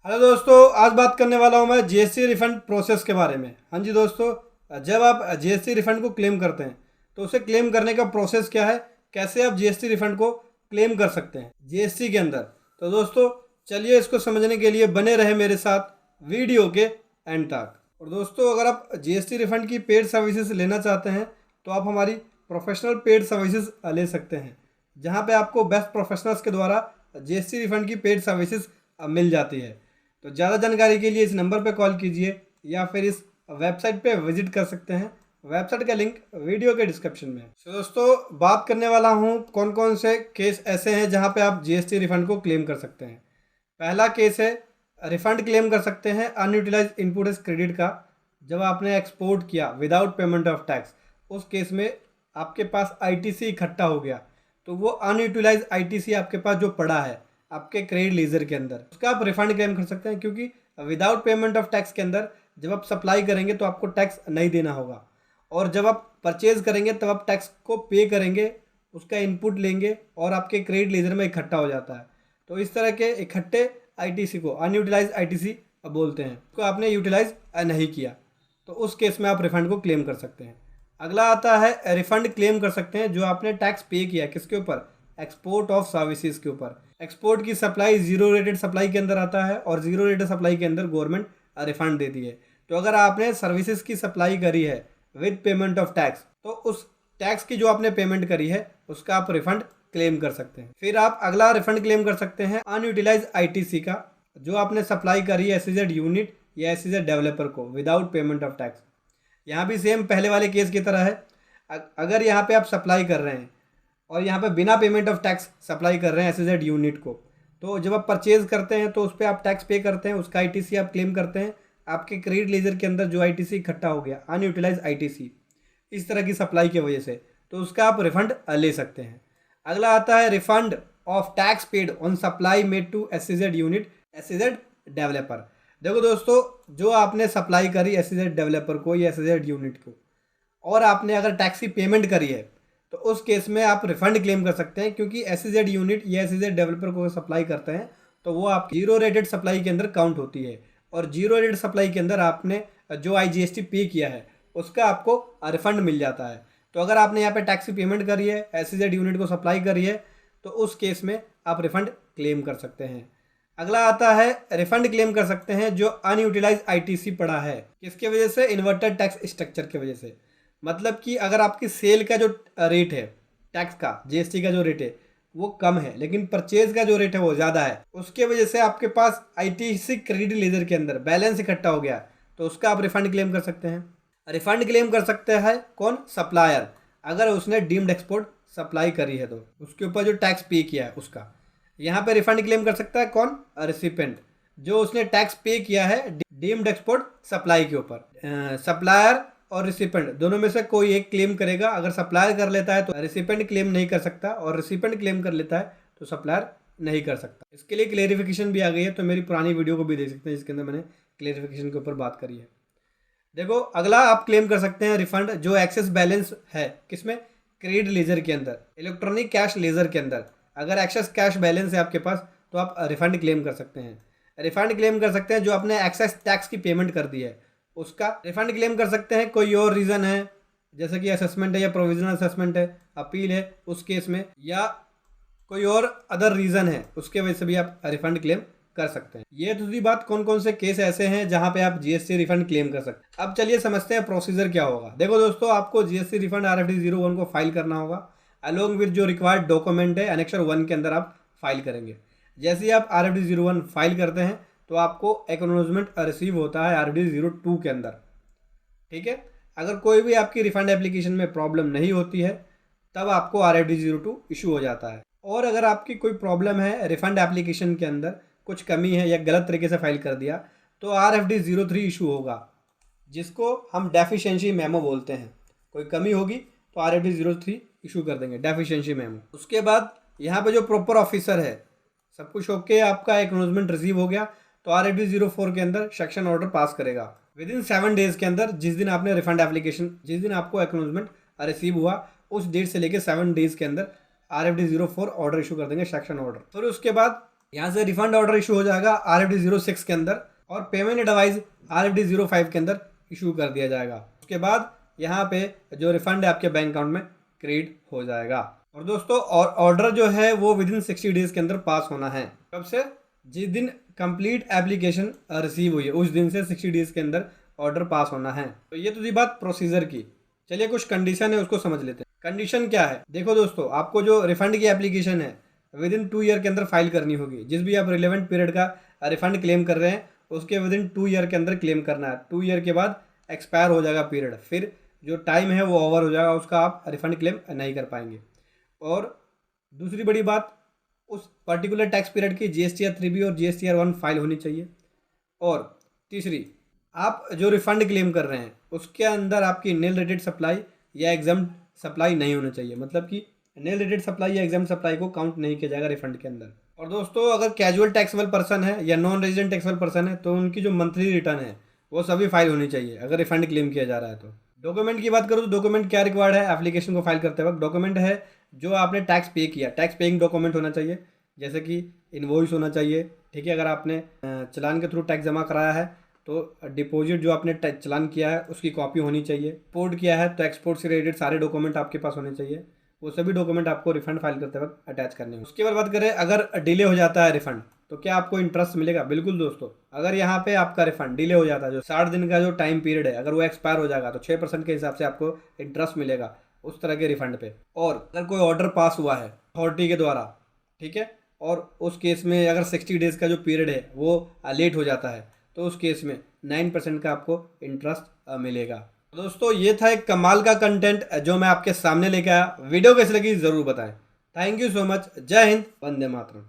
Hello दोस्तों, आज बात करने वाला हूँ मैं जीएसटी रिफंड प्रोसेस के बारे में। हाँ जी दोस्तों, जब आप जीएसटी रिफंड को क्लेम करते हैं तो उसे क्लेम करने का प्रोसेस क्या है, कैसे आप जीएसटी रिफंड को क्लेम कर सकते हैं जीएसटी के अंदर। तो दोस्तों चलिए इसको समझने के लिए बने रहे मेरे साथ वीडियो के एंड तक। और दोस्तों अगर आप जीएसटी रिफंड की पेड सर्विसेज लेना चाहते हैं तो आप हमारी प्रोफेशनल पेड सर्विसेज ले सकते हैं, जहाँ पे आपको बेस्ट प्रोफेशनल्स के द्वारा जीएसटी रिफंड की पेड सर्विसेज मिल जाती है। तो ज़्यादा जानकारी के लिए इस नंबर पर कॉल कीजिए या फिर इस वेबसाइट पे विजिट कर सकते हैं। वेबसाइट का लिंक वीडियो के डिस्क्रिप्शन में है। तो दोस्तों बात करने वाला हूँ कौन कौन से केस ऐसे हैं जहाँ पे आप जीएसटी रिफंड को क्लेम कर सकते हैं। पहला केस है रिफंड क्लेम कर सकते हैं अनयूटिलाइज इनपुट एज क्रेडिट का। जब आपने एक्सपोर्ट किया विदाउट पेमेंट ऑफ टैक्स, उस केस में आपके पास आईटीसी इकट्ठा हो गया, तो वो अनयूटिलाइज आईटीसी आपके पास जो पड़ा है आपके क्रेडिट लीजर के अंदर, उसका आप रिफंड क्लेम कर सकते हैं। क्योंकि विदाउट पेमेंट ऑफ टैक्स के अंदर जब आप सप्लाई करेंगे तो आपको टैक्स नहीं देना होगा, और जब आप परचेज करेंगे तब आप टैक्स को पे करेंगे, उसका इनपुट लेंगे और आपके क्रेडिट लीजर में इकट्ठा हो जाता है। तो इस तरह के इकट्ठे आईटीसी को अनयूटिलाइज आईटीसी बोलते हैं। उसको आपने यूटिलाइज नहीं किया तो उस केस में आप रिफंड को क्लेम कर सकते हैं। अगला आता है रिफंड क्लेम कर सकते हैं जो आपने टैक्स पे किया, किसके ऊपर? एक्सपोर्ट ऑफ सर्विसेज के ऊपर। एक्सपोर्ट की सप्लाई जीरो रेटेड सप्लाई के अंदर आता है और जीरो रेटेड सप्लाई के अंदर गवर्नमेंट रिफंड देती है। तो अगर आपने सर्विसेज की सप्लाई करी है विद पेमेंट ऑफ टैक्स, तो उस टैक्स की जो आपने पेमेंट करी है उसका आप रिफंड क्लेम कर सकते हैं। फिर आप अगला रिफंड क्लेम कर सकते हैं अनयूटिलाइज आईटीसी का, जो आपने सप्लाई करी है एसईजेड यूनिट या एसईजेड डेवलपर को विदाउट पेमेंट ऑफ टैक्स। यहाँ भी सेम पहले वाले केस की तरह है। अगर यहाँ पे आप सप्लाई कर रहे हैं और यहाँ पे बिना पेमेंट ऑफ टैक्स सप्लाई कर रहे हैं एसईजेड यूनिट को, तो जब आप परचेज करते हैं तो उस पर आप टैक्स पे करते हैं, उसका आईटीसी आप क्लेम करते हैं। आपके क्रेडिट लेजर के अंदर जो आईटीसी इकट्ठा हो गया अनयूटिलाइज आईटीसी इस तरह की सप्लाई की वजह से, तो उसका आप रिफंड ले सकते हैं। अगला आता है refund of tax paid on supply made to SEZ unit SEZ developer. देखो दोस्तों, जो आपने सप्लाई करी एसईजेड डेवलपर को या एसईजेड यूनिट को, और आपने अगर टैक्स की पेमेंट करी है, तो उस केस में आप रिफंड क्लेम कर सकते हैं। क्योंकि एसईजेड यूनिट या एसईजेड डेवलपर को सप्लाई करते हैं तो वो आप जीरो रेटेड सप्लाई के अंदर काउंट होती है, और जीरो रेटेड सप्लाई के अंदर आपने जो आईजीएसटी पे किया है उसका आपको रिफंड मिल जाता है। तो अगर आपने यहाँ पे टैक्स की पेमेंट करी है, एसईजेड यूनिट को सप्लाई करी है, तो उस केस में आप रिफंड क्लेम कर सकते हैं। अगला आता है रिफंड क्लेम कर सकते हैं जो अनयूटिलाइज आईटीसी पड़ा है, किसके वजह से? इन्वर्टेड टैक्स स्ट्रक्चर की वजह से। मतलब कि अगर आपकी सेल का जो रेट है टैक्स का, जीएसटी का जो रेट है वो कम है, लेकिन परचेज का जो रेट है वो ज़्यादा है, उसके वजह से आपके पास आईटीसी क्रेडिट लेजर के अंदर बैलेंस इकट्ठा हो गया, तो उसका आप रिफंड क्लेम कर सकते हैं। रिफंड क्लेम कर सकते हैं कौन? सप्लायर। अगर उसने डीम्ड एक्सपोर्ट सप्लाई करी है तो उसके ऊपर जो टैक्स पे किया है उसका। यहाँ पे रिफंड क्लेम कर सकता है कौन? रिसिपेंट, जो उसने टैक्स पे किया है डीम्ड एक्सपोर्ट सप्लाई के ऊपर। सप्लायर और रिसिपेंट दोनों में से कोई एक क्लेम करेगा। अगर सप्लायर कर लेता है तो रिसिपेंट क्लेम नहीं कर सकता, और रिसिपेंट क्लेम कर लेता है तो सप्लायर नहीं कर सकता। इसके लिए क्लेरिफिकेशन भी आ गई है, तो मेरी पुरानी वीडियो को भी देख सकते हैं जिसके अंदर मैंने क्लेरिफिकेशन के ऊपर बात करी है। देखो अगला आप क्लेम कर सकते हैं रिफंड जो एक्सेस बैलेंस है, किसमें? क्रेडिट लेजर के अंदर, इलेक्ट्रॉनिक कैश लेजर के अंदर। अगर एक्सेस कैश बैलेंस है आपके पास तो आप रिफंड क्लेम कर सकते हैं। रिफंड क्लेम कर सकते हैं जो आपने एक्सेस टैक्स की पेमेंट कर दी है उसका रिफंड क्लेम कर सकते हैं। कोई और रीज़न है, जैसे कि असेसमेंट है या प्रोविजनल असेसमेंट है, अपील है उस केस में, या कोई और अदर रीज़न है, उसके वजह से भी आप रिफंड क्लेम कर सकते हैं। ये दूसरी बात, कौन कौन से केस ऐसे हैं जहां पे आप जीएसटी रिफंड क्लेम कर सकते हैं। अब चलिए समझते हैं प्रोसीजर क्या होगा। देखो दोस्तों, आपको जीएसटी रिफंड RFD 01 को फाइल करना होगा, अलोंग विद जो रिक्वायर्ड डॉक्यूमेंट है एनेक्सर 1 के अंदर आप फाइल करेंगे। जैसे ही आप RFD 01 फाइल करते हैं तो आपको एक्नॉलेजमेंट रिसीव होता है RFD 02 के अंदर, ठीक है। अगर कोई भी आपकी रिफंड एप्लीकेशन में प्रॉब्लम नहीं होती है तब आपको RFD 02 इशू हो जाता है। और अगर आपकी कोई प्रॉब्लम है रिफंड एप्लीकेशन के अंदर, कुछ कमी है या गलत तरीके से फाइल कर दिया, तो RFD 03 इशू होगा, जिसको हम डेफिशिएंसी मेमो बोलते हैं। कोई कमी होगी तो RFD 03 इशू कर देंगे, डेफिशिएंसी मेमो। उसके बाद यहाँ पे जो प्रॉपर ऑफिसर है, सब कुछ ओके, आपका एक्नॉलेजमेंट रिसीव हो गया, तो RFD 04 के अंदर सेक्शन ऑर्डर पास करेगा विद इन 7 डेज के अंदर। जिस दिन आपने रिफंड एप्लीकेशन, जिस दिन आपको एक्नॉलेजमेंट रिसीव हुआ उस डेट से लेके 7 डेज के अंदर RFD 04 ऑर्डर इशू कर देंगे, सेक्शन ऑर्डर। फिर उसके बाद यहाँ से रिफंड ऑर्डर इशू हो जाएगा RFD 06 के अंदर और पेमेंट एडवाइस RFD 05 के अंदर इशू कर दिया जाएगा। उसके बाद यहाँ पे जो रिफंड है आपके बैंक अकाउंट में क्रेडिट हो जाएगा। और दोस्तों ऑर्डर जो है वो विदिन 60 डेज के अंदर पास होना है। कब से? जिस दिन कंप्लीट एप्लीकेशन रिसीव हुई है उस दिन से 60 डेज के अंदर ऑर्डर पास होना है। तो ये तो थी बात प्रोसीजर की। चलिए कुछ कंडीशन है उसको समझ लेते हैं। कंडीशन क्या है? देखो दोस्तों, आपको जो रिफंड की एप्लीकेशन है विदिन 2 ईयर के अंदर फाइल करनी होगी। जिस भी आप रिलेवेंट पीरियड का रिफंड क्लेम कर रहे हैं उसके विदिन 2 ईयर के अंदर क्लेम करना है। 2 ईयर के बाद एक्सपायर हो जाएगा पीरियड, फिर जो टाइम है वो ओवर हो जाएगा, उसका आप रिफंड क्लेम नहीं कर पाएंगे। और दूसरी बड़ी बात, उस पर्टिकुलर टैक्स पीरियड की GSTR 3B और GSTR 1 फाइल होनी चाहिए। और तीसरी, आप जो रिफंड क्लेम कर रहे हैं उसके अंदर आपकी नील रेटेड सप्लाई या एग्जाम सप्लाई नहीं होनी चाहिए। मतलब कि नील रेटेड सप्लाई या एग्जाम सप्लाई को काउंट नहीं किया जाएगा रिफंड के अंदर। और दोस्तों, अगर कैजुअल टैक्सेबल पर्सन है या नॉन रेजिडेंट टैक्सेबल पर्सन है तो उनकी जो मंथली रिटर्न है वो सभी फाइल होनी चाहिए अगर रिफंड क्लेम किया जा रहा है तो। डॉक्यूमेंट की बात करूँ तो डॉक्यूमेंट क्या रिक्वायर्ड है एप्लीकेशन को फाइल करते वक्त? डॉक्यूमेंट है जो आपने टैक्स पे किया, टैक्स पेइंग डॉक्यूमेंट होना चाहिए, जैसे कि इनवॉइस होना चाहिए। ठीक है, अगर आपने चालान के थ्रू टैक्स जमा कराया है तो डिपॉजिट जो आपने चालान किया है उसकी कॉपी होनी चाहिए। एक्सपोर्ट किया है तो एक्सपोर्ट से रिलेटेड सारे डॉक्यूमेंट आपके पास होने चाहिए। वो सभी डॉक्यूमेंट आपको रिफंड फाइल करते वक्त अटैच करने हैं। उसके बाद बात करें, अगर डिले हो जाता है रिफंड तो क्या आपको इंटरेस्ट मिलेगा? बिल्कुल दोस्तों, अगर यहाँ पे आपका रिफंड डिले हो जाता है, जो 60 दिन का जो टाइम पीरियड है अगर वो एक्सपायर हो जाएगा तो 6% के हिसाब से आपको इंटरेस्ट मिलेगा उस तरह के रिफंड पे। और अगर कोई ऑर्डर पास हुआ है अथॉरिटी के द्वारा, ठीक है, और उस केस में अगर 60 डेज का जो पीरियड है वो लेट हो जाता है तो उस केस में 9% का आपको इंटरेस्ट मिलेगा। दोस्तों, ये था एक कमाल का कंटेंट जो मैं आपके सामने लेके आया। वीडियो कैसी लगी ज़रूर बताएं। Thank you so much. जय हिंद, वंदे मातरम।